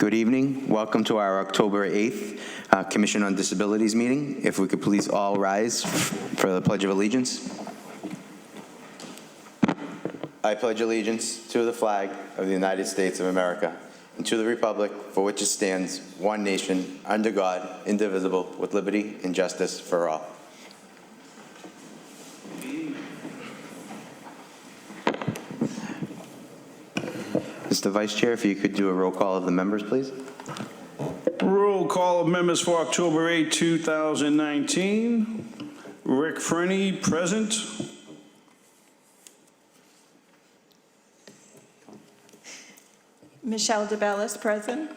Good evening. Welcome to our October 8th Commission on Disabilities meeting. If we could please all rise for the Pledge of Allegiance. I pledge allegiance to the flag of the United States of America and to the republic for which it stands, one nation, under God, indivisible, with liberty and justice for all. Mr. Vice Chair, if you could do a roll call of the members, please. Roll call of members for October 8, 2019. Rick Fernie, present. Michelle DeBellis, present.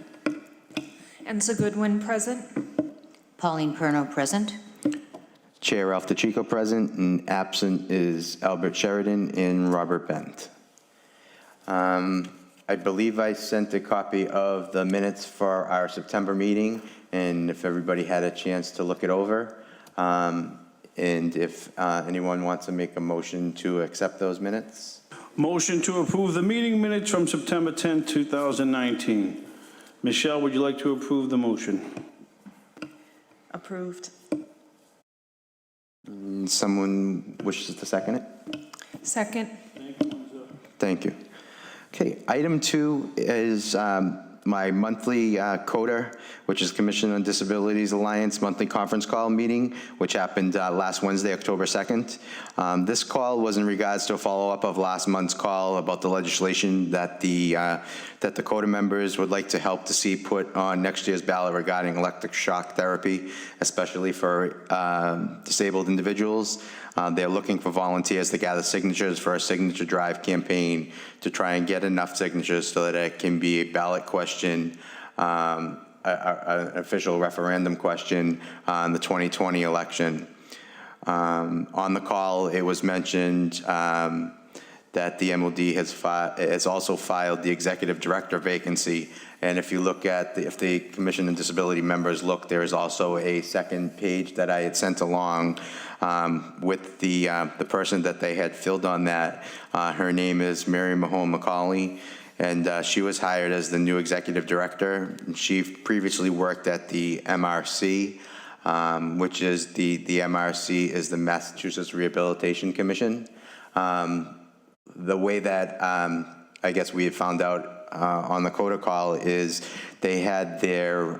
Enza Goodwin, present. Pauline Perno, present. Chair Ralph DeChico, present, and absent is Albert Sheridan and Robert Bent. I believe I sent a copy of the minutes for our September meeting, and if everybody had a chance to look it over, and if anyone wants to make a motion to accept those minutes. Motion to approve the meeting minutes from September 10, 2019. Michelle, would you like to approve the motion? Approved. Someone wishes to second it? Second. Thank you. Okay, item 2 is my monthly CODA, which is Commission on Disabilities Alliance monthly conference call meeting, which happened last Wednesday, October 2nd. This call was in regards to a follow-up of last month's call about the legislation that the CODA members would like to help to see put on next year's ballot regarding electric shock therapy, especially for disabled individuals. They're looking for volunteers to gather signatures for a signature drive campaign to try and get enough signatures so that it can be a ballot question, an official referendum question on the 2020 election. On the call, it was mentioned that the MOD has also filed the executive director vacancy. And if you look at, if the Commission on Disability members look, there is also a second page that I had sent along with the person that they had filled on that. Her name is Mary Mahone McCauley, and she was hired as the new executive director. She previously worked at the MRC, which is the MRC is the Massachusetts Rehabilitation Commission. The way that I guess we had found out on the CODA call is they had their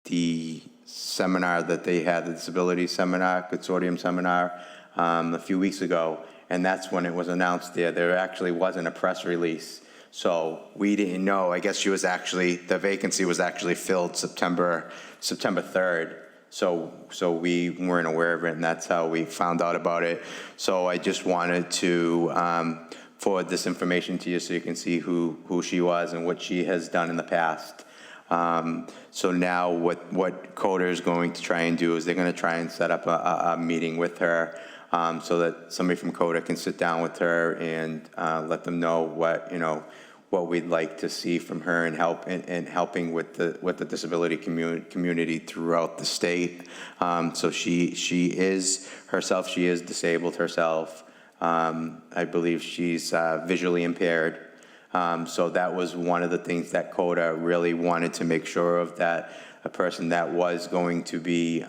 the seminar that they had, the disability seminar, consortium seminar, a few weeks ago, and that's when it was announced there. There actually wasn't a press release, so we didn't know. I guess she was actually, the vacancy was actually filled September 3rd. So we weren't aware of it, and that's how we found out about it. So I just wanted to forward this information to you so you can see who she was and what she has done in the past. So now what CODA is going to try and do is they're going to try and set up a meeting with her so that somebody from CODA can sit down with her and let them know what we'd like to see from her and helping with the disability community throughout the state. So she is disabled herself. I believe she's visually impaired. So that was one of the things that CODA really wanted to make sure of, that a person that was going to be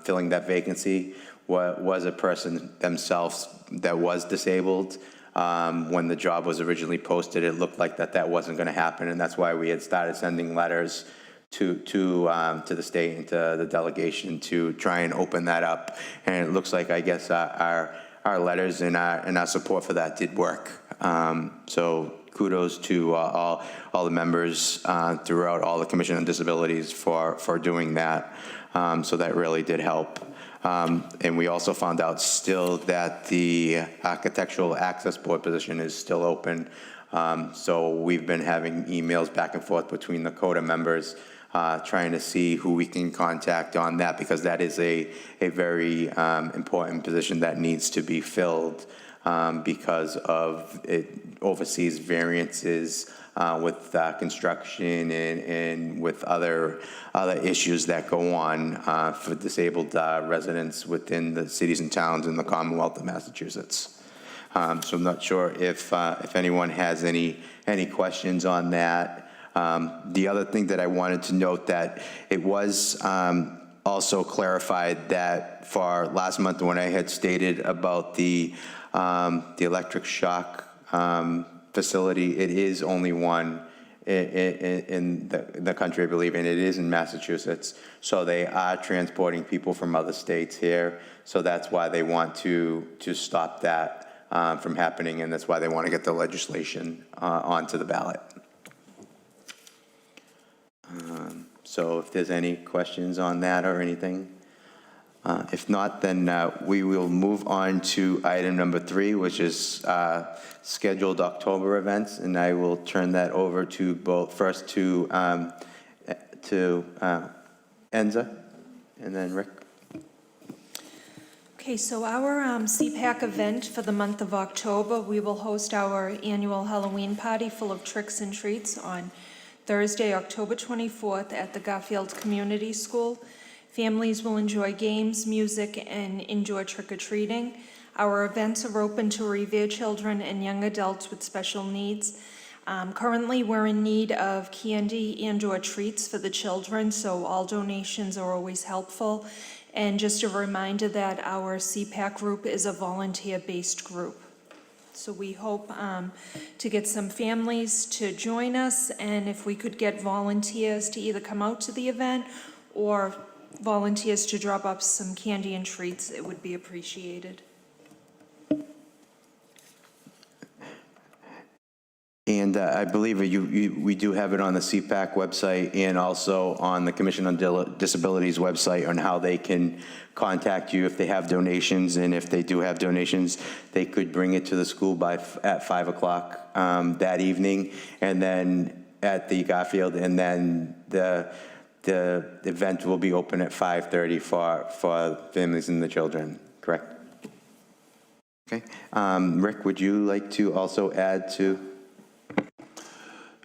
filling that vacancy was a person themselves that was disabled. When the job was originally posted, it looked like that wasn't going to happen, and that's why we had started sending letters to the state and to the delegation to try and open that up. And it looks like, I guess, our letters and our support for that did work. So kudos to all the members throughout all the Commission on Disabilities for doing that. So that really did help. And we also found out still that the Architectural Access Board position is still open. So we've been having emails back and forth between the CODA members trying to see who we can contact on that, because that is a very important position that needs to be filled because of it oversees variances with construction and with other issues that go on for disabled residents within the cities and towns in the Commonwealth of Massachusetts. So I'm not sure if anyone has any questions on that. The other thing that I wanted to note that it was also clarified that for last month when I had stated about the electric shock facility, it is only one in the country, I believe, and it is in Massachusetts. So they are transporting people from other states here. So that's why they want to stop that from happening, and that's why they want to get the legislation onto the ballot. So if there's any questions on that or anything, if not, then we will move on to item number 3, which is scheduled October events, and I will turn that over to first to Enza, and then Rick. Okay, so our CPAC event for the month of October, we will host our annual Halloween party full of tricks and treats on Thursday, October 24th at the Garfield Community School. Families will enjoy games, music, and indoor trick-or-treating. Our events are open to revere children and young adults with special needs. Currently, we're in need of candy and/or treats for the children, so all donations are always helpful. And just a reminder that our CPAC group is a volunteer-based group. So we hope to get some families to join us, and if we could get volunteers to either come out to the event or volunteers to drop off some candy and treats, it would be appreciated. And I believe we do have it on the CPAC website and also on the Commission on Disabilities website on how they can contact you if they have donations, and if they do have donations, they could bring it to the school at 5 o'clock that evening, and then at the Garfield, and then the event will be open at 5:30 for families and the children, correct? Okay. Rick, would you like to also add to?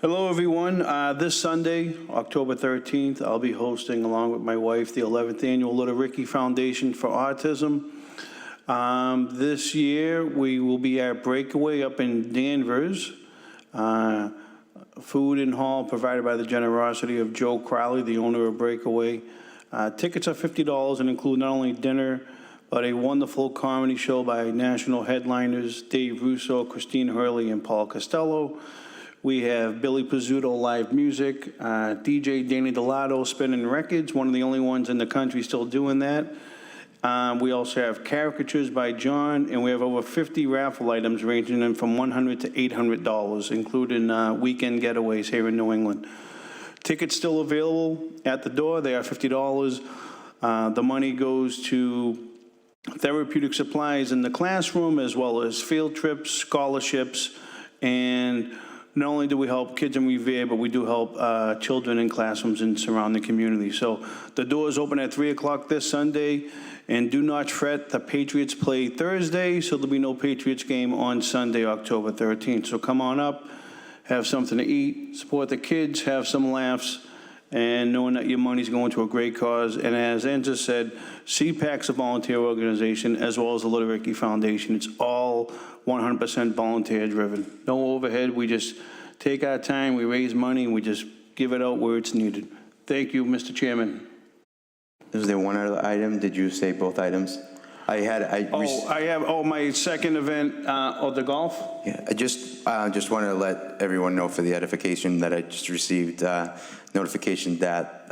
Hello, everyone. This Sunday, October 13th, I'll be hosting, along with my wife, the 11th Annual Little Ricky Foundation for Autism. This year, we will be at Breakaway up in Danvers. Food and hall provided by the generosity of Joe Crowley, the owner of Breakaway. Tickets are $50 and include not only dinner, but a wonderful comedy show by national headliners Dave Russo, Christine Hurley, and Paul Costello. We have Billy Pizzuto live music, DJ Danny Delato spinning records, one of the only ones in the country still doing that. We also have caricatures by John, and we have over 50 raffle items ranging in from $100 to $800, including weekend getaways here in New England. Tickets still available at the door. They are $50. The money goes to therapeutic supplies in the classroom, as well as field trips, scholarships, and not only do we help kids in Revere, but we do help children in classrooms in surrounding communities. So the doors open at 3 o'clock this Sunday, and do not fret, the Patriots play Thursday, so there'll be no Patriots game on Sunday, October 13th. So come on up, have something to eat, support the kids, have some laughs, and knowing that your money's going to a great cause. And as Enza said, CPAC's a volunteer organization, as well as the Little Ricky Foundation. It's all 100% volunteer driven. No overhead. We just take our time, we raise money, and we just give it out where it's needed. Thank you, Mr. Chairman. Is there one other item? Did you say both items? I have my second event, the golf. Yeah, I just wanted to let everyone know for the edification that I just received notification that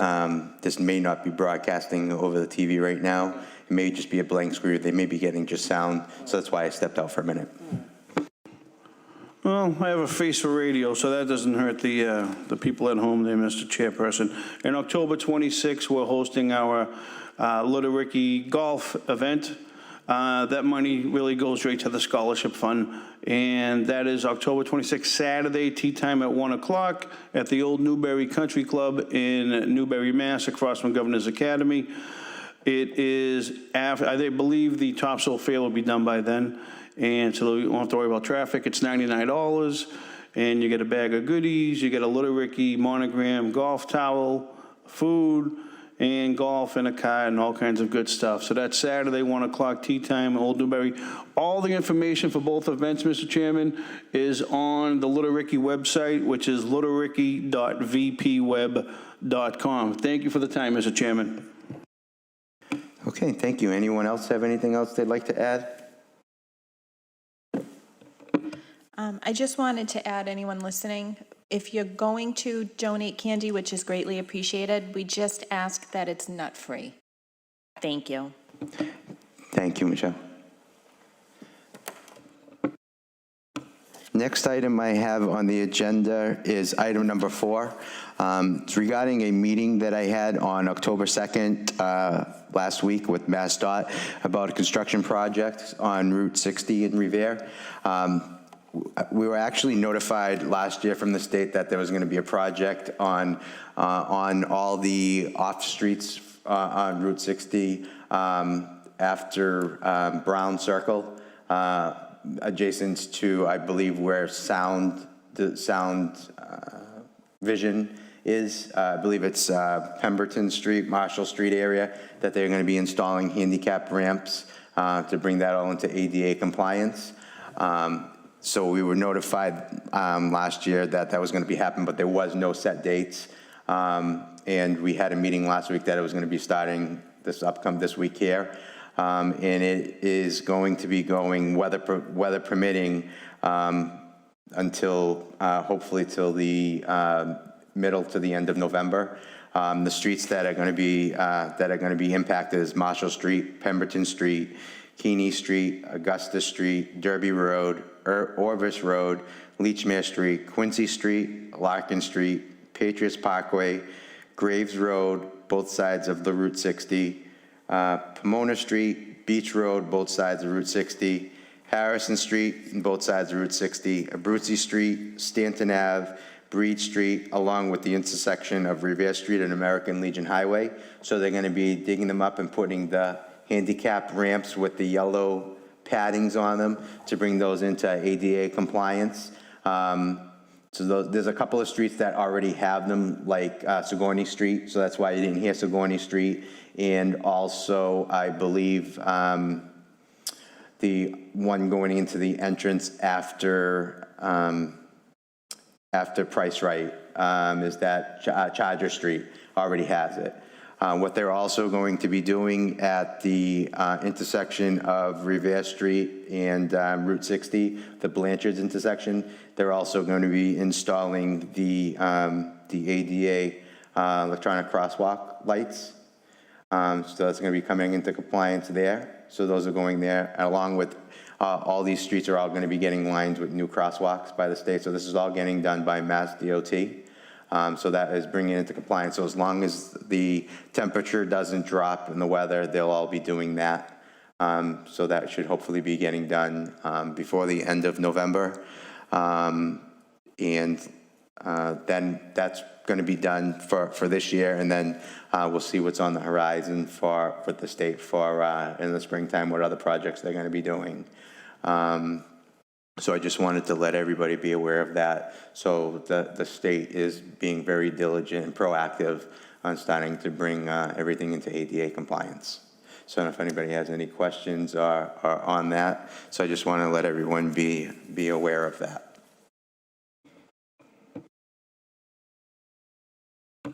this may not be broadcasting over the TV right now. It may just be a blank screen. They may be getting just sound, so that's why I stepped out for a minute. Well, I have a face for radio, so that doesn't hurt the people at home there, Mr. Chairperson. In October 26th, we're hosting our Little Ricky Golf event. That money really goes straight to the scholarship fund, and that is October 26th, Saturday, tea time at 1 o'clock at the old Newbury Country Club in Newbury, Mass, across from Governor's Academy. It is after, I believe the topsoil fair will be done by then, and so you won't have to worry about traffic. It's $99, and you get a bag of goodies, you get a Little Ricky monogram golf towel, food, and golf and a kite and all kinds of good stuff. So that's Saturday, 1 o'clock, tea time, Old Newbury. All the information for both events, Mr. Chairman, is on the Little Ricky website, which is littlericky.vpweb.com. Thank you for the time, Mr. Chairman. Okay, thank you. Anyone else have anything else they'd like to add? I just wanted to add, anyone listening, if you're going to donate candy, which is greatly appreciated, we just ask that it's nut-free. Thank you. Thank you, Michelle. Next item I have on the agenda is item number 4. It's regarding a meeting that I had on October 2nd last week with MassDOT about a construction project on Route 60 in Revere. We were actually notified last year from the state that there was going to be a project on all the off streets on Route 60 after Brown Circle, adjacent to, I believe, where the sound vision is. I believe it's Pemberton Street, Marshall Street area, that they're going to be installing handicap ramps to bring that all into ADA compliance. So we were notified last year that that was going to be happening, but there was no set dates. And we had a meeting last week that it was going to be starting this week here. And it is going to be going, weather permitting, until hopefully till the middle to the end of November. The streets that are going to be impacted is Marshall Street, Pemberton Street, Keeney Street, Augusta Street, Derby Road, Orvis Road, Leechmere Street, Quincy Street, Larkin Street, Patriots Parkway, Graves Road, both sides of the Route 60, Pomona Street, Beach Road, both sides of Route 60, Harrison Street, both sides of Route 60, Abruzzi Street, Stanton Ave, Breed Street, along with the intersection of Revere Street and American Legion Highway. So they're going to be digging them up and putting the handicap ramps with the yellow paddings on them to bring those into ADA compliance. So there's a couple of streets that already have them, like Sigourney Street, so that's why you didn't hear Sigourney Street. And also, I believe, the one going into the entrance after Price Right is that Charger Street already has it. What they're also going to be doing at the intersection of Revere Street and Route 60, the Blanchard's intersection, they're also going to be installing the ADA electronic crosswalk lights. So that's going to be coming into compliance there. So those are going there, along with all these streets are all going to be getting lined with new crosswalks by the state. So this is all getting done by Mass DOT. So that is bringing it into compliance. So as long as the temperature doesn't drop in the weather, they'll all be doing that. So that should hopefully be getting done before the end of November. And then that's going to be done for this year. And then we'll see what's on the horizon for the state for in the springtime, what other projects they're going to be doing. So I just wanted to let everybody be aware of that. So the state is being very diligent and proactive on starting to bring everything into ADA compliance. So I don't know if anybody has any questions or on that. So I just want to let everyone be aware of that.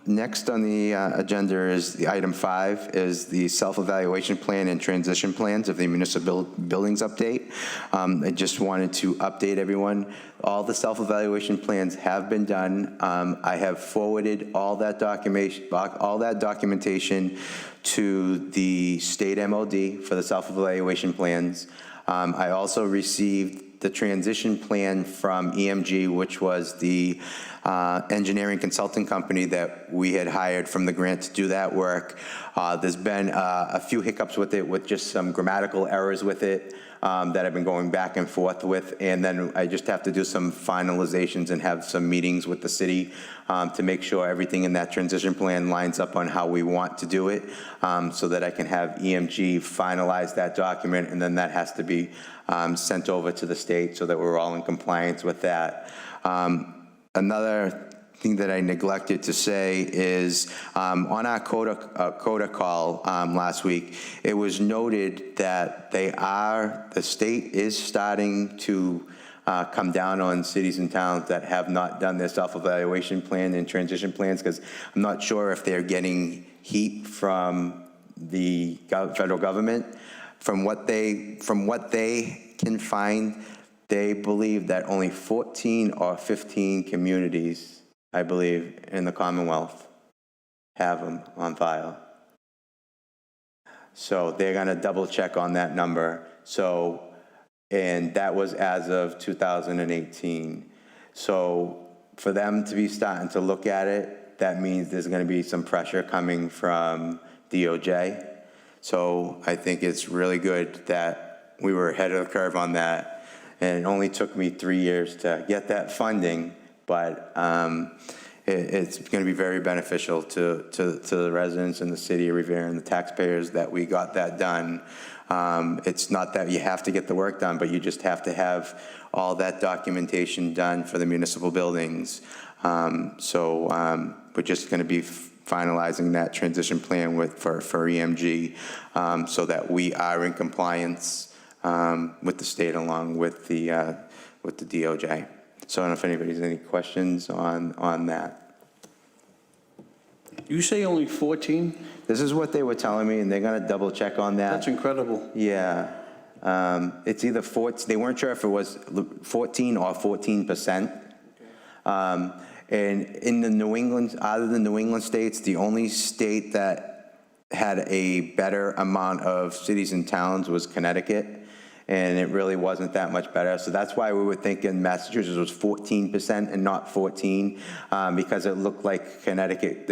Next on the agenda is the item 5 is the self-evaluation plan and transition plans of the municipal buildings update. I just wanted to update everyone. All the self-evaluation plans have been done. I have forwarded all that documentation to the state MOD for the self-evaluation plans. I also received the transition plan from EMG, which was the engineering consulting company that we had hired from the grant to do that work. There's been a few hiccups with it, with just some grammatical errors with it that I've been going back and forth with. And then I just have to do some finalizations and have some meetings with the city to make sure everything in that transition plan lines up on how we want to do it, so that I can have EMG finalize that document, and then that has to be sent over to the state so that we're all in compliance with that. Another thing that I neglected to say is, on our CODA call last week, it was noted that the state is starting to come down on cities and towns that have not done their self-evaluation plan and transition plans, because I'm not sure if they're getting heat from the federal government. From what they can find, they believe that only 14 or 15 communities, I believe, in the Commonwealth have them on file. So they're gonna double check on that number. So, and that was as of 2018. So for them to be starting to look at it, that means there's gonna be some pressure coming from DOJ. So I think it's really good that we were ahead of the curve on that. And it only took me 3 years to get that funding, but it's going to be very beneficial to the residents in the city of Revere and the taxpayers that we got that done. It's not that you have to get the work done, but you just have to have all that documentation done for the municipal buildings. We're just going to be finalizing that transition plan for EMG so that we are in compliance with the state along with the DOJ. So I don't know if anybody has any questions on that. You say only 14? This is what they were telling me, and they're gonna double check on that. That's incredible. Yeah, it's either 14, they weren't sure if it was 14 or 14%. And in the New England, out of the New England states, the only state that had a better amount of cities and towns was Connecticut. And it really wasn't that much better. So that's why we were thinking Massachusetts was 14% and not 14, because it looked like Connecticut,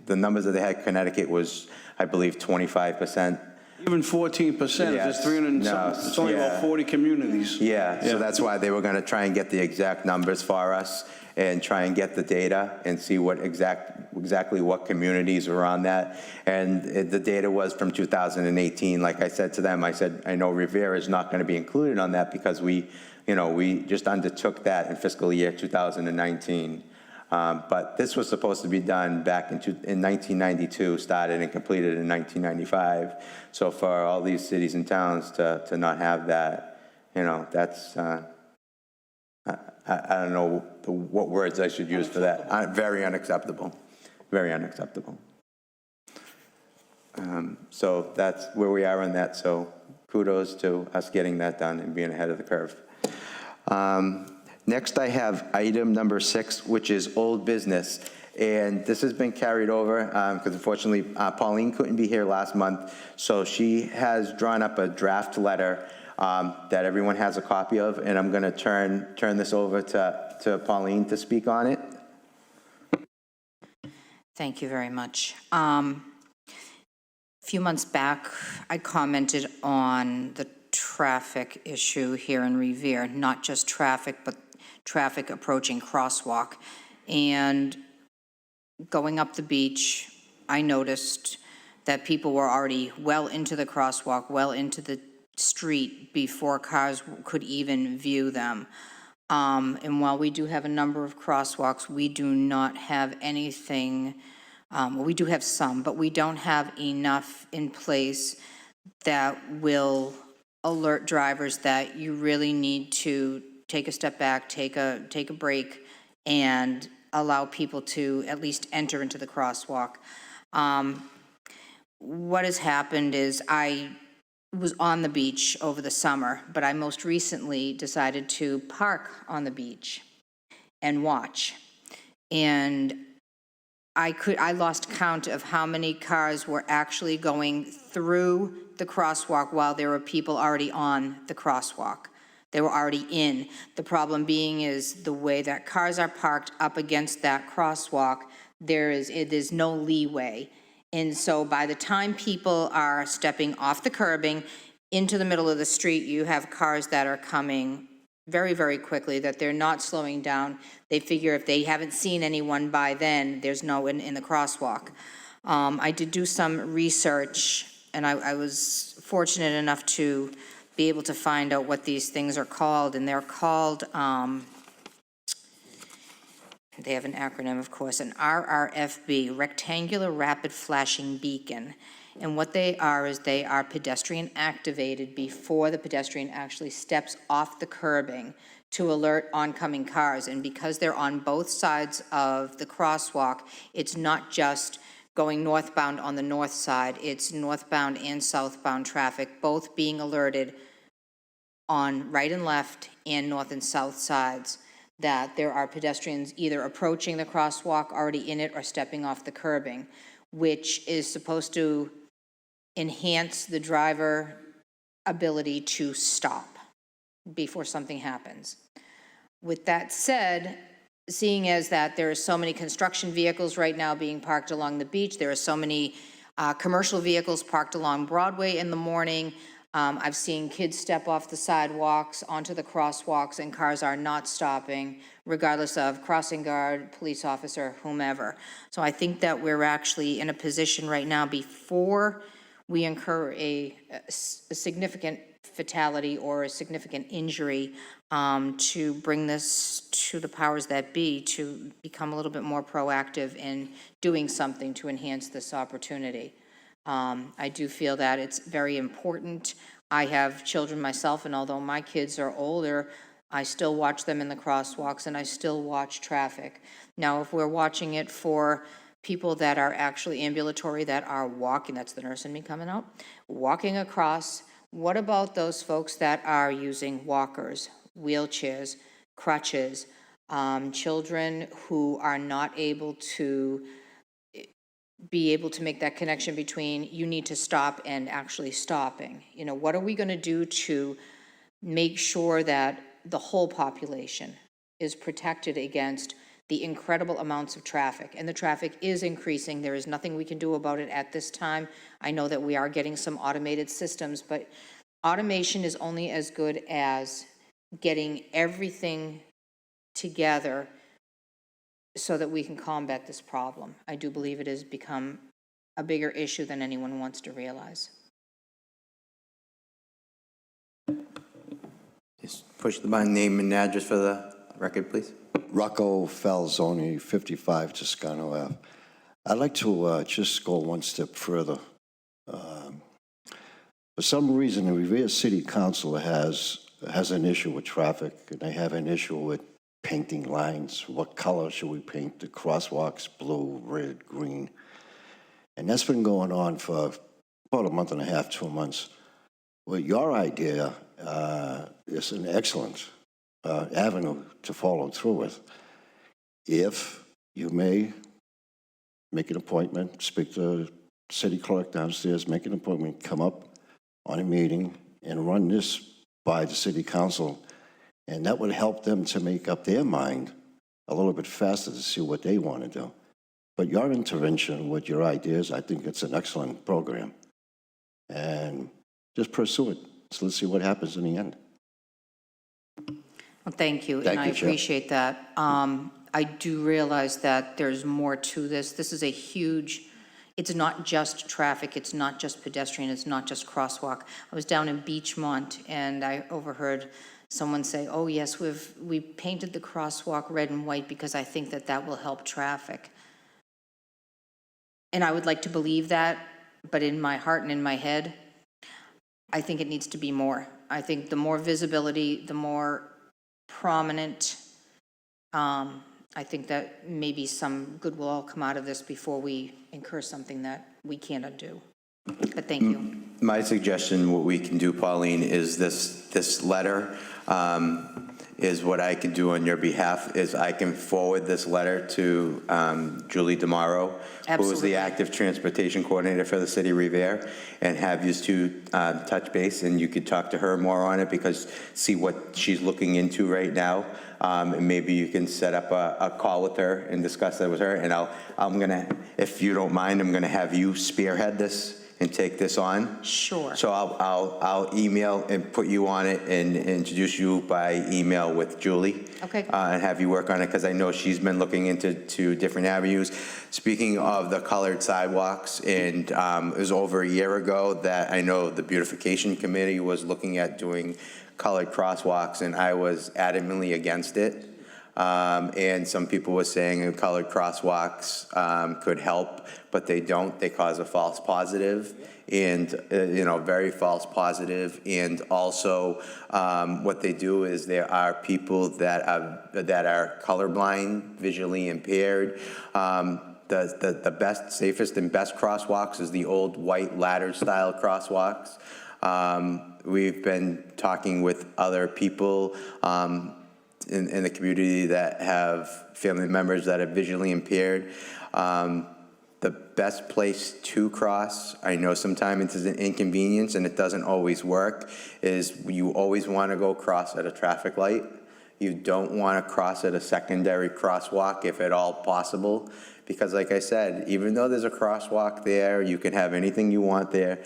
the numbers that they had, Connecticut was, I believe, 25%. Even 14%, Yes. there's 300 and No, something, it's only yeah. about 40 communities. Yeah, so that's why they were gonna try and get the exact numbers for us and try and get the data and see what exactly what communities were on that. And the data was from 2018. Like I said to them, I said, I know Revere is not gonna be included on that because we just undertook that in fiscal year 2019. But this was supposed to be done back in 1992, started and completed in 1995. So for all these cities and towns to not have that, that's, I don't know what words I should use for that. Very unacceptable, very unacceptable. So that's where we are on that. So kudos to us getting that done and being ahead of the curve. Next, I have item number 6, which is old business. And this has been carried over because unfortunately Pauline couldn't be here last month. So she has drawn up a draft letter that everyone has a copy of. And I'm going to turn this over to Pauline to speak on it. Thank you very much. A few months back, I commented on the traffic issue here in Revere, not just traffic, but traffic approaching crosswalk. And going up the beach, I noticed that people were already well into the crosswalk, well into the street before cars could even view them. And while we do have a number of crosswalks, we do not have anything, well, we do have some, but we don't have enough in place that will alert drivers that you really need to take a step back, take a break, and allow people to at least enter into the crosswalk. What has happened is I was on the beach over the summer, but I most recently decided to park on the beach and watch. And I lost count of how many cars were actually going through the crosswalk while there were people already on the crosswalk. They were already in. The problem being is the way that cars are parked up against that crosswalk, it is no leeway. And so by the time people are stepping off the curbing into the middle of the street, you have cars that are coming very, very quickly, that they're not slowing down. They figure if they haven't seen anyone by then, there's no one in the crosswalk. I did do some research, and I was fortunate enough to be able to find out what these things are called, and they're called they have an acronym, of course, an RRFB, Rectangular Rapid Flashing Beacon. And what they are is they are pedestrian activated before the pedestrian actually steps off the curbing to alert oncoming cars. And because they're on both sides of the crosswalk, it's not just going northbound on the north side, it's northbound and southbound traffic, both being alerted on right and left and north and south sides, that there are pedestrians either approaching the crosswalk, already in it, or stepping off the curbing, which is supposed to enhance the driver ability to stop before something happens. With that said, seeing as that there are so many construction vehicles right now being parked along the beach, there are so many commercial vehicles parked along Broadway in the morning, I've seen kids step off the sidewalks onto the crosswalks, and cars are not stopping, regardless of crossing guard, police officer, whomever. So I think that we're actually in a position right now, before we incur a significant fatality or a significant injury, to bring this to the powers that be to become a little bit more proactive in doing something to enhance this opportunity. I do feel that it's very important. I have children myself, and although my kids are older, I still watch them in the crosswalks, and I still watch traffic. Now, if we're watching it for people that are actually ambulatory, that are walking, that's the nurse in me coming out, walking across, what about those folks that are using walkers, wheelchairs, crutches, children who are not able to be able to make that connection between you need to stop and actually stopping? You know, what are we going to do to make sure that the whole population is protected against the incredible amounts of traffic? And the traffic is increasing. There is nothing we can do about it at this time. I know that we are getting some automated systems, but automation is only as good as getting everything together so that we can combat this problem. I do believe it has become a bigger issue than anyone wants to realize. Just push the button, name and address for the record, please. Rocco Falzoni, 55 Toscano Ave. I'd like to just go one step further. For some reason, the Revere City Council has an issue with traffic, and they have an issue with painting lines. What color should we paint the crosswalks? Blue, red, green. And that's been going on for about a month and a half, 2 months. Well, your idea is an excellent avenue to follow through with. If you may make an appointment, speak to the city clerk downstairs, make an appointment, come up on a meeting and run this by the city council, and that would help them to make up their mind a little bit faster to see what they want to do. But your intervention with your ideas, I think it's an excellent program. And just pursue it. So let's see what happens in the end. Well, thank you, Thank and I you, Chair. appreciate that. I do realize that there's more to this. This is a huge, it's not just traffic, it's not just pedestrian, it's not just crosswalk. I was down in Beachmont, and I overheard someone say, oh yes, we painted the crosswalk red and white because I think that that will help traffic. And I would like to believe that, but in my heart and in my head, I think it needs to be more. I think the more visibility, the more prominent, I think that maybe some good will all come out of this before we incur something that we can't undo. But thank you. My suggestion, what we can do, Pauline, is this letter is what I can do on your behalf, is I can forward this letter to Julie DeMauro, who is the active transportation coordinator for the city of Revere, and have you two touch base, and you could talk to her more on it, because see what she's looking into right now. And maybe you can set up a call with her and discuss that with her. And I'm gonna, if you don't mind, I'm gonna have you spearhead this and take this on. Sure. So I'll email and put you on it and introduce you by email with Julie. Okay. And have you work on it, because I know she's been looking into different avenues. Speaking of the colored sidewalks, and it was over a year ago that I know the beautification committee was looking at doing colored crosswalks, and I was adamantly against it. And some people were saying colored crosswalks could help, but they don't. They cause a false positive, and very false positive. And also, what they do is there are people that are colorblind, visually impaired. The best, safest, and best crosswalks is the old white ladder-style crosswalks. We've been talking with other people in the community that have family members that are visually impaired. The best place to cross, I know sometimes it's an inconvenience and it doesn't always work, is you always want to go cross at a traffic light. You don't want to cross at a secondary crosswalk if at all possible, because like I said, even though there's a crosswalk there, you can have anything you want there.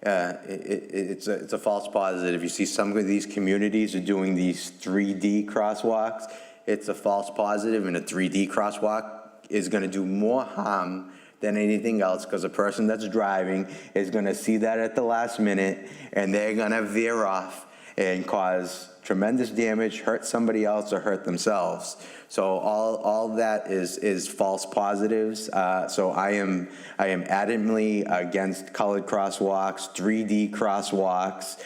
It's a false positive. You see some of these communities are doing these 3D crosswalks. It's a false positive, and a 3D crosswalk is going to do more harm than anything else, because a person that's driving is going to see that at the last minute, and they're going to veer off and cause tremendous damage, hurt somebody else, or hurt themselves. So all that is false positives. So I am adamantly against colored crosswalks, 3D crosswalks.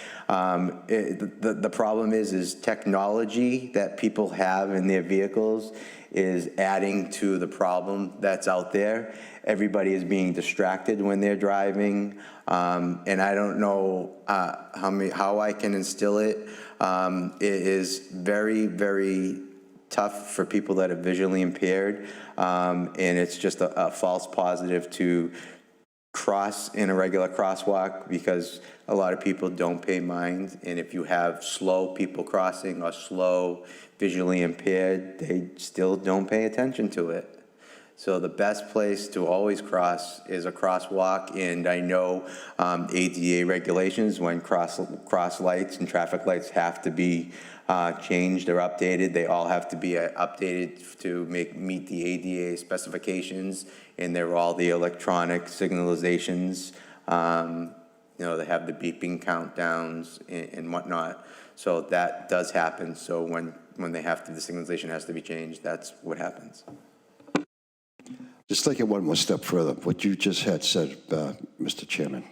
The problem is technology that people have in their vehicles is adding to the problem that's out there. Everybody is being distracted when they're driving, and I don't know how I can instill it. It is very, very tough for people that are visually impaired, and it's just a false positive to cross in a regular crosswalk, because a lot of people don't pay mind, and if you have slow people crossing or slow visually impaired, they still don't pay attention to it. So the best place to always cross is a crosswalk, and I know ADA regulations, when cross lights and traffic lights have to be changed or updated, they all have to be updated to meet the ADA specifications, and they're all the electronic signalizations. They have the beeping countdowns and whatnot. So that does happen. So when they have to, the signalization has to be changed, that's what happens. Just take it one more step further, what you just had said, Mr. Chairman.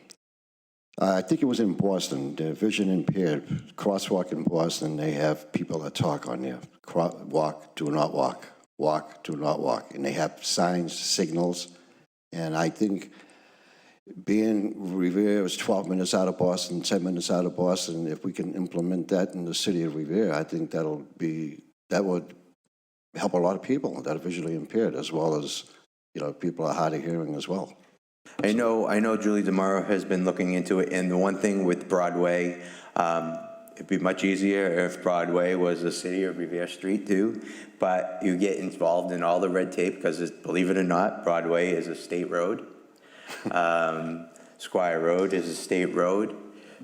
I think it was in Boston, the vision impaired crosswalk in Boston, they have people that talk on there, walk, do not walk, walk, do not walk, and they have signs, signals, and I think being Revere is 12 minutes out of Boston, 10 minutes out of Boston, if we can implement that in the city of Revere, I think that would help a lot of people that are visually impaired, as well as people are hard of hearing as well. I know Julie DeMauro has been looking into it, and the one thing with Broadway, it'd be much easier if Broadway was a city of Revere Street too, but you get involved in all the red tape, because believe it or not, Broadway is a state road. Squire Road is a state road.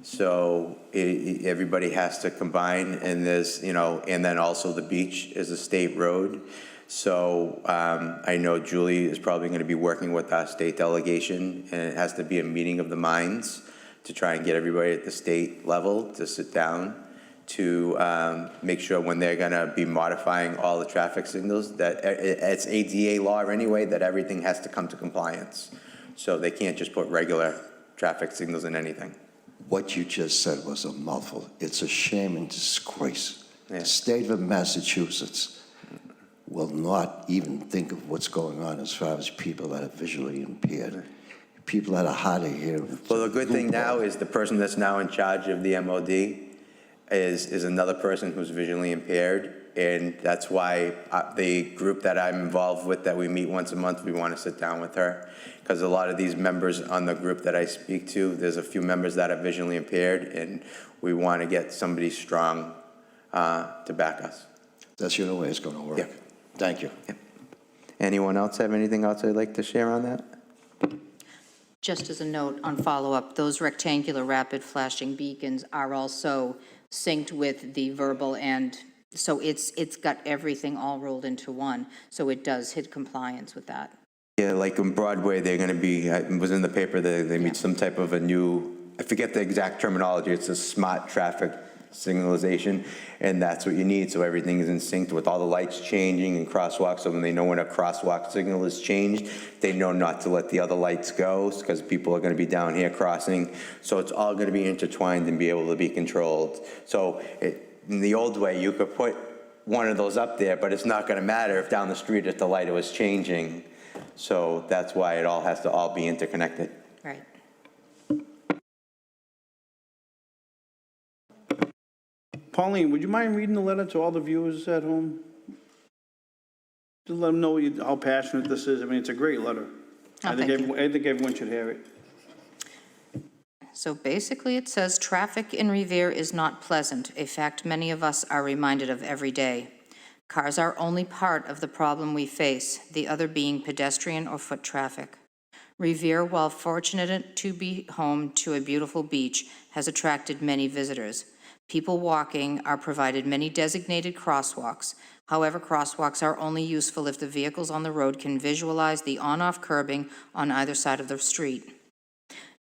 So everybody has to combine, and and then also the beach is a state road. So I know Julie is probably going to be working with our state delegation, and it has to be a meeting of the minds to try and get everybody at the state level to sit down to make sure when they're going to be modifying all the traffic signals that it's ADA law anyway, that everything has to come to compliance. So they can't just put regular traffic signals in anything. What you just said was a mouthful. It's a shame and disgrace. Yeah. The state of Massachusetts will not even think of what's going on as far as people that are visually impaired, people that are hard of hearing. Well, the good thing now is the person that's now in charge of the MOD is another person who's visually impaired, and that's why the group that I'm involved with, that we meet once a month, we want to sit down with her, because a lot of these members on the group that I speak to, there's a few members that are visually impaired, and we want to get somebody strong to back us. That's the only way it's going to work. Yeah. Thank you. Yeah. Anyone else have anything else they'd like to share on that? Just as a note on follow-up, those rectangular rapid flashing beacons are also synced with the verbal, and so it's got everything all rolled into one, so it does hit compliance with that. Yeah, like in Broadway, they're going to be, it was in the paper, they meet some type of a new, I forget the exact terminology, it's a smart traffic signalization, and that's what you need, so everything is in sync with all the lights changing and crosswalks, so when they know when a crosswalk signal is changed, they know not to let the other lights go, because people are gonna be down here crossing, so it's all gonna be intertwined and be able to be controlled. So in the old way, you could put one of those up there, but it's not gonna matter if down the street if the light was changing. So that's why it all has to all be interconnected. Right. Pauline, would you mind reading the letter to all the viewers at home? To let them know how passionate this is. I mean, it's a great letter. Oh, thank you. I think everyone should hear it. So basically, it says, traffic in Revere is not pleasant, a fact many of us are reminded of every day. Cars are only part of the problem we face, the other being pedestrian or foot traffic. Revere, while fortunate to be home to a beautiful beach, has attracted many visitors. People walking are provided many designated crosswalks. However, crosswalks are only useful if the vehicles on the road can visualize the on-off curbing on either side of the street.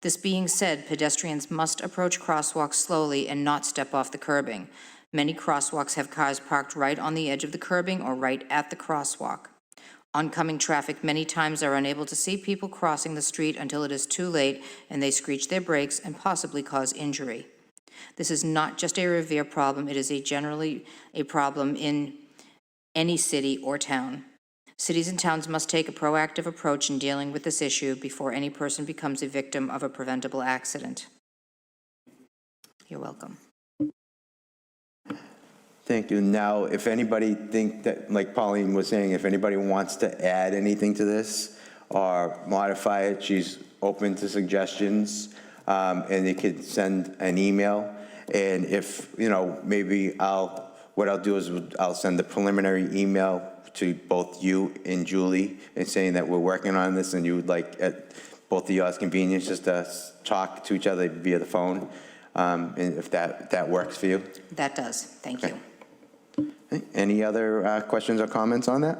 This being said, pedestrians must approach crosswalks slowly and not step off the curbing. Many crosswalks have cars parked right on the edge of the curbing or right at the crosswalk. Oncoming traffic many times are unable to see people crossing the street until it is too late and they screech their brakes and possibly cause injury. This is not just a Revere problem, it is generally a problem in any city or town. Cities and towns must take a proactive approach in dealing with this issue before any person becomes a victim of a preventable accident. You're welcome. Thank you. Now, if anybody think that, like Pauline was saying, if anybody wants to add anything to this or modify it, she's open to suggestions, and they could send an email. And if, maybe what I'll do is I'll send the preliminary email to both you and Julie and saying that we're working on this and you would like, at both of y'all's convenience, just to talk to each other via the phone, and if that works for you. That does. Thank you. Okay. Any other questions or comments on that?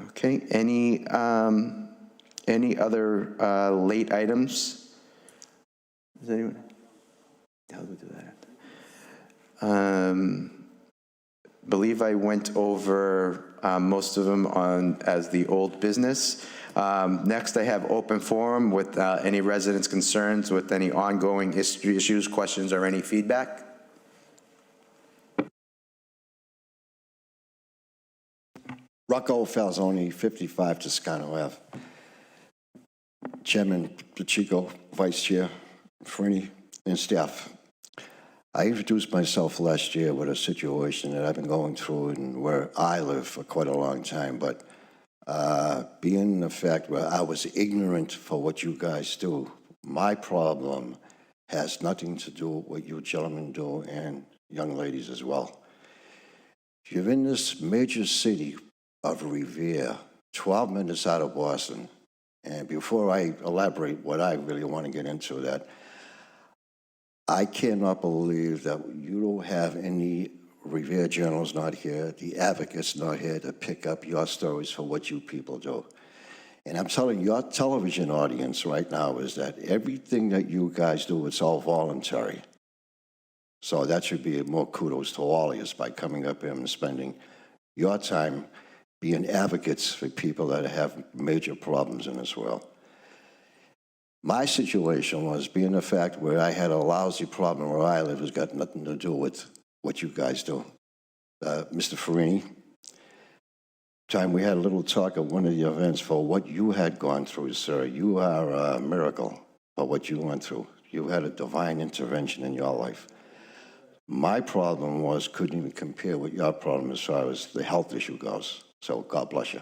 Okay, any other late items? Does anyone? How do we do that? Believe I went over most of them as the old business. Next, I have open forum with any residents' concerns with any ongoing issues, questions, or any feedback. Rocco Falzoni, 55 Toscano Ave. Chairman Pacheco, Vice Chair Freni, and staff. I introduced myself last year with a situation that I've been going through and where I live for quite a long time, but being the fact where I was ignorant for what you guys do, my problem has nothing to do with what you gentlemen do and young ladies as well. You're in this major city of Revere, 12 minutes out of Boston, and before I elaborate what I really want to get into that, I cannot believe that you don't have any Revere journals not here, the advocates not here to pick up your stories for what you people do. And I'm telling your television audience right now is that everything that you guys do, it's all voluntary. So that should be more kudos to all of you by coming up here and spending your time being advocates for people that have major problems in this world. My situation was being the fact where I had a lousy problem where I live has got nothing to do with what you guys do. Mr. Farini, time we had a little talk at one of the events for what you had gone through, sir. You are a miracle for what you went through. You had a divine intervention in your life. My problem couldn't even compare with your problem as far as the health issue goes. So God bless you.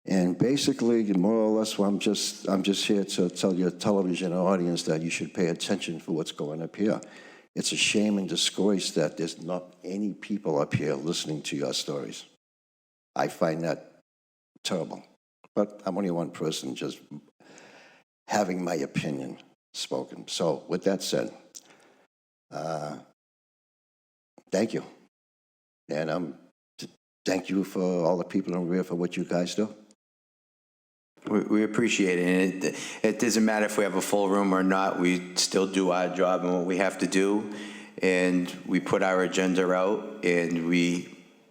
And basically, more or less, I'm just here to tell your television audience that you should pay attention for what's going up here. It's a shame and disgrace that there's not any people up here listening to your stories. I find that terrible. But I'm only one person just having my opinion spoken. So with that said, thank you. And thank you for all the people in Revere for what you guys do. We appreciate it, and it doesn't matter if we have a full room or not, we still do our job and what we have to do, and we put our agenda out, and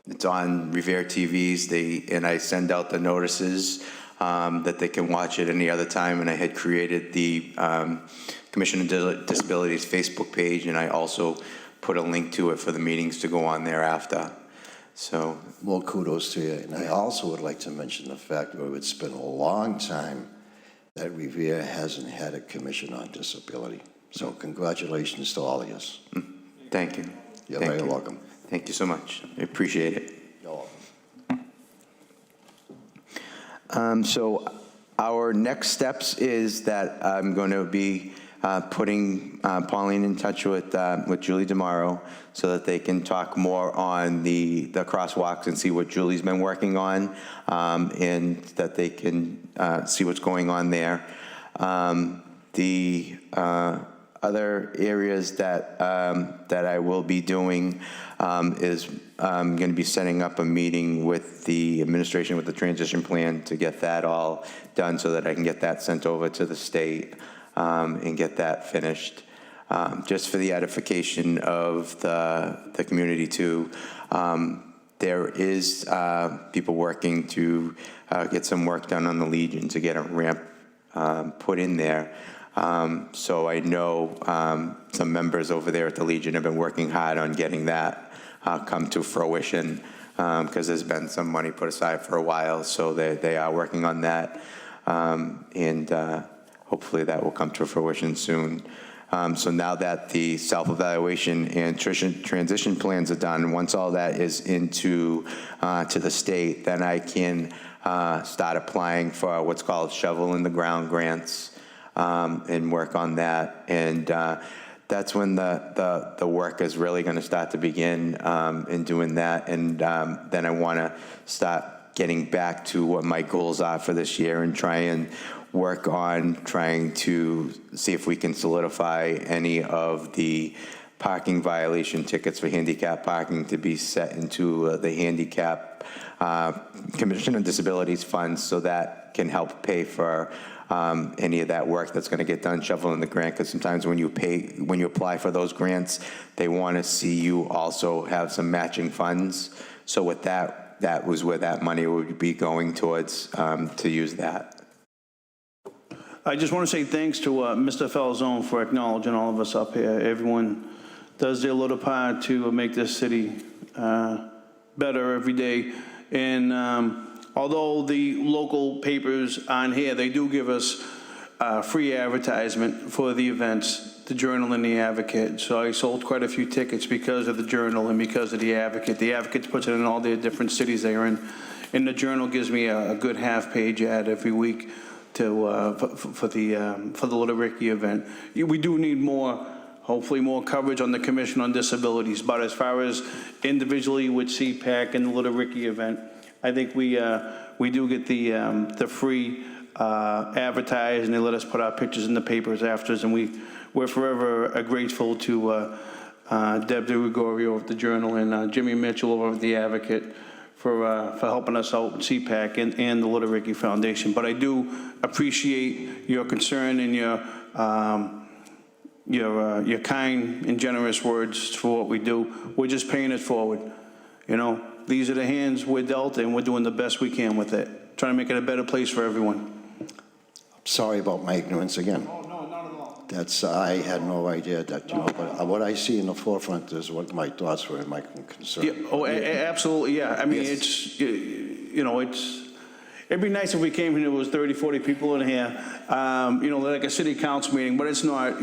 it's on Revere TVs, and I send out the notices that they can watch it any other time, and I had created the Commission on Disabilities Facebook page, and I also put a link to it for the meetings to go on thereafter. So, More kudos to you. And I also would like to mention the fact that it's been a long time that Revere hasn't had a Commission on Disability. So congratulations to all of us. thank you. You're Thank very you. welcome. Thank you so much. I appreciate it. You're welcome. So our next steps is that I'm going to be putting Pauline in touch with Julie tomorrow so that they can talk more on the crosswalks and see what Julie's been working on, and that they can see what's going on there. The other areas that I will be doing is I'm going to be setting up a meeting with the administration with the transition plan to get that all done so that I can get that sent over to the state and get that finished. Just for the edification of the community too, there is people working to get some work done on the Legion to get a ramp put in there. So I know some members over there at the Legion have been working hard on getting that come to fruition, because there's been some money put aside for a while, so they are working on that, and hopefully that will come to fruition soon. So now that the self-evaluation and transition plans are done, once all that is into to the state, then I can start applying for what's called shovel in the ground grants, and work on that. And that's when the work is really going to start to begin in doing that. And then I want to start getting back to what my goals are for this year and try and work on trying to see if we can solidify any of the parking violation tickets for handicap parking to be set into the handicap Commission on Disabilities funds, so that can help pay for any of that work that's going to get done, shoveling the grant, because sometimes when you apply for those grants, they want to see you also have some matching funds. So with that was where that money would be going towards, to use that. I just want to say thanks to Mr. Falzone for acknowledging all of us up here. Everyone does their little part to make this city better every day. And although the local papers on here, they do give us free advertisement for the events, the Journal and the Advocate. So I sold quite a few tickets because of the Journal and because of the Advocate. The Advocate puts it in all their different cities they're in. And the Journal gives me a good half-page ad every week to for the Little Ricky event. We do need more, hopefully more coverage on the Commission on Disabilities. But as far as individually with CPAC and the Little Ricky event, I think we do get the free advertise, and they let us put our pictures in the papers afterwards, and we're forever grateful to Deb DeGregorio of the Journal and Jimmy Mitchell over at the Advocate for helping us out with CPAC and the Little Ricky Foundation. But I do appreciate your concern and your kind and generous words for what we do. We're just paying it forward. You know, these are the hands we're dealt, and we're doing the best we can with it, trying to make it a better place for everyone. Sorry about my ignorance again. Oh, no, not at all. I had no idea that, but what I see in the forefront is what my thoughts were and my concern. Yeah, absolutely, yeah. I mean, Yes. it'd be nice if we came here and there was 30, 40 people in here, like a city council meeting, but it's not.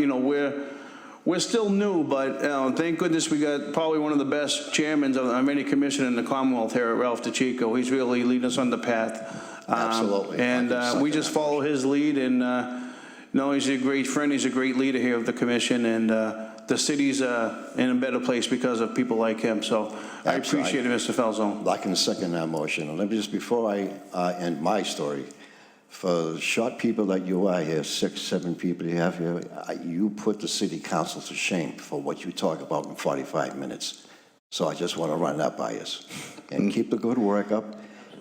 We're still new, but thank goodness we got probably one of the best chairmen of any commission in the Commonwealth here at Ralph DeChico. He's really leading us on the path. Absolutely. And we just follow his lead, and he's a great friend. He's a great leader here of the commission, and the city's in a better place because of people like him. So I appreciate it, Mr. Falzone. I can second that motion. And let me just, before I end my story, for the short people that you are here, 6, 7 people you have here, you put the city council to shame for what you talk about in 45 minutes. So I just want to run that by us. And keep the good work up,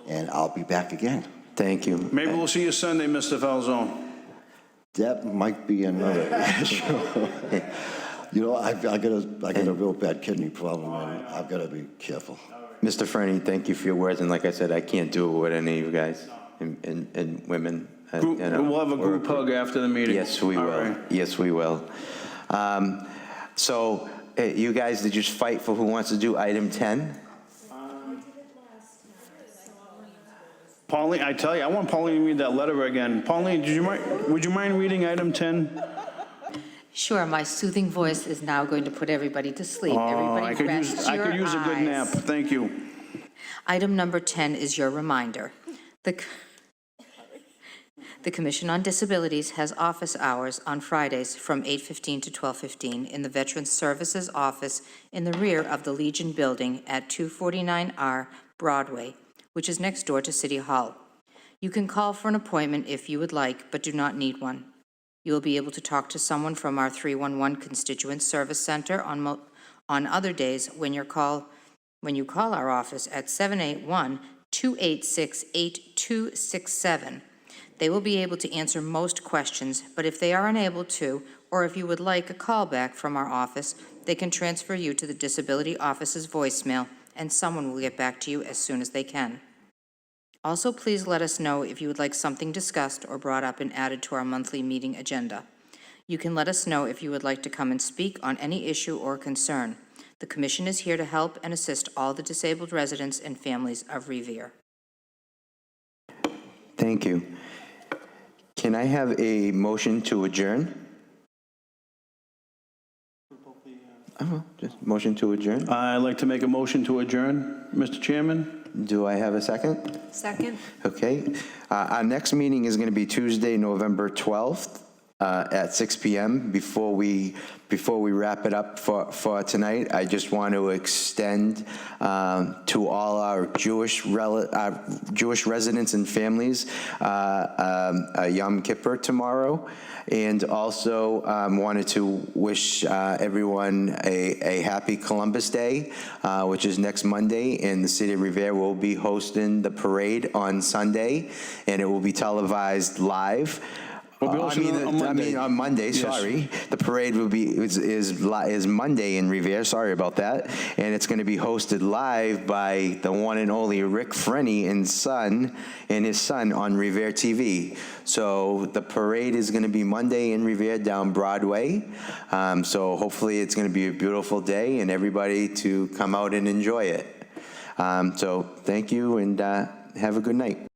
and I'll be back again. Thank you. Maybe we'll see you Sunday, Mr. Falzone. That might be another issue. You know, I got a real bad kidney problem, and I've got to be careful. Mr. Fernie, thank you for your words, and like I said, I can't do it with any of you guys and women. We'll have a group hug after the meeting. Yes, we All will. right. Yes, we will. So, you guys, did you fight for who wants to do item 10? Pauline, I tell you, I want Pauline to read that letter again. Pauline, would you mind reading item 10? Sure, my soothing voice is now going to put everybody to sleep. Oh, Everybody I could rest your use a good nap. eyes. Thank you. Item number 10 is your reminder. The Commission on Disabilities has office hours on Fridays from 8:15 to 12:15 in the Veterans Services Office in the rear of the Legion Building at 249R Broadway, which is next door to City Hall. You can call for an appointment if you would like, but do not need one. You will be able to talk to someone from our 311 Constituent Service Center on other days when you call our office at 781-286-8267. They will be able to answer most questions, but if they are unable to, or if you would like a callback from our office, they can transfer you to the Disability Office's voicemail, and someone will get back to you as soon as they can. Also, please let us know if you would like something discussed or brought up and added to our monthly meeting agenda. You can let us know if you would like to come and speak on any issue or concern. The Commission is here to help and assist all the disabled residents and families of Revere. Thank you. Can I have a motion to adjourn? Just motion to adjourn? I'd like to make a motion to adjourn, Mr. Chairman. Do I have a second? Second? Okay. Our next meeting is going to be Tuesday, November 12th at 6 p.m. Before we wrap it up for tonight, I just want to extend to all our Jewish residents and families a Yom Kippur tomorrow. And also wanted to wish everyone a happy Columbus Day, which is next Monday, and the City of Revere will be hosting the parade on Sunday, and it will be televised live. We'll be hosting it on Monday. On Monday, Yes. sorry. The parade will be is Monday in Revere, sorry about that. And it's going to be hosted live by the one and only Rick Frenny and his son on Revere TV. So the parade is going to be Monday in Revere down Broadway. So hopefully it's going to be a beautiful day and everybody to come out and enjoy it. So thank you and have a good night.